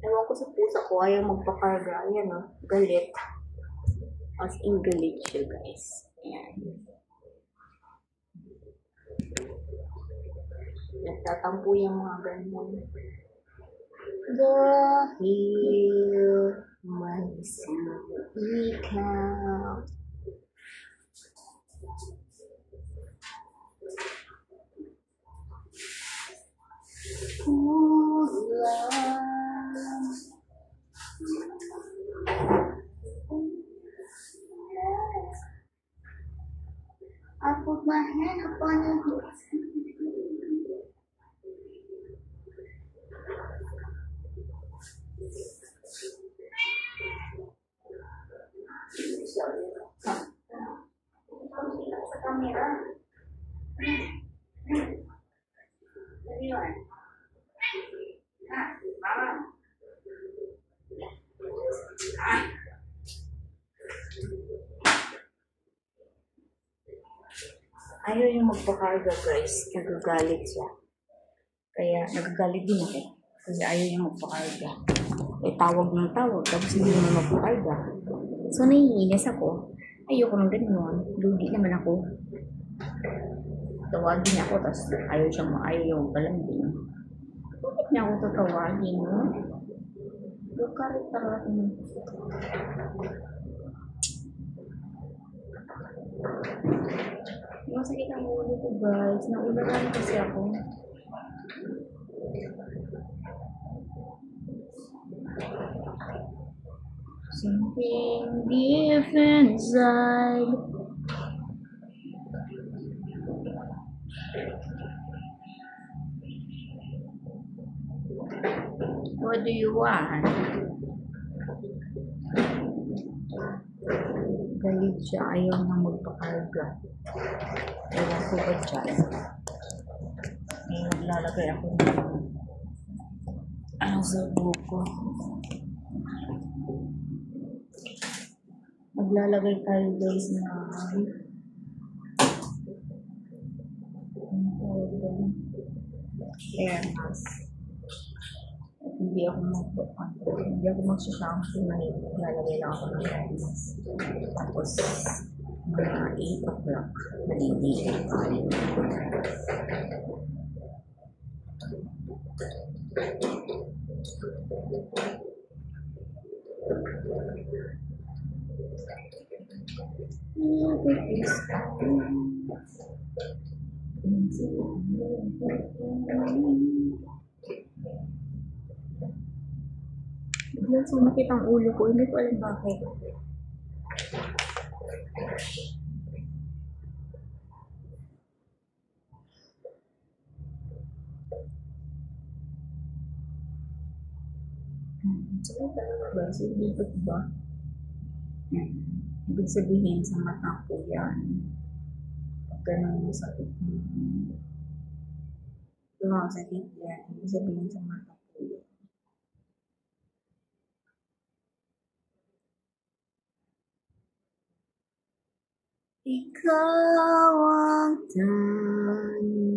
Ewan ko sa pusa ko, ayaw magpakarga. Ayan o, galit. As in galit siya, guys. Ayan. Nagtatampo yung mga ganyan. Dahil may ikaw. I put my hand upon your lips. Sa camera. Ano yun? Ha? Mama? Ayaw yung magpakarga, guys. Nagagalit siya. Kaya nagagalit din ako. Kasi ayaw yung magpakarga. Eh, tawag ng tawag. Tapos hindi naman magpakarga. So, naiinis ako. Ayoko ng ganun. Lugi naman ako. Tawagin niya ako. Tapos ayaw yung palambing. Bakit niya ako tatawagin, no? Lukarit talaga. Masakit ang ulo ko, guys. Naularan kasi ako. Something deep inside. What do you want? Galit siya. Ayaw na magpakarga. Ewan ko ba dyan? May naglalagay ako sa buko. Maglalagay tayo, guys, na air mask. Hindi ako magsashampoo na maglalagay lang ako ng air mask. Tapos mga 8 o'clock maliligo tayo. Biglang sumakit ang ulo ko, hindi ko alam bakit. Sakit talaga, guys. Hindi ba? Ibig sabihin sa mata ko yan. Pag ganun yung sakit mo. Yung sakit yan. Ibig sabihin sa mata ko yan. Ikaw ang tanging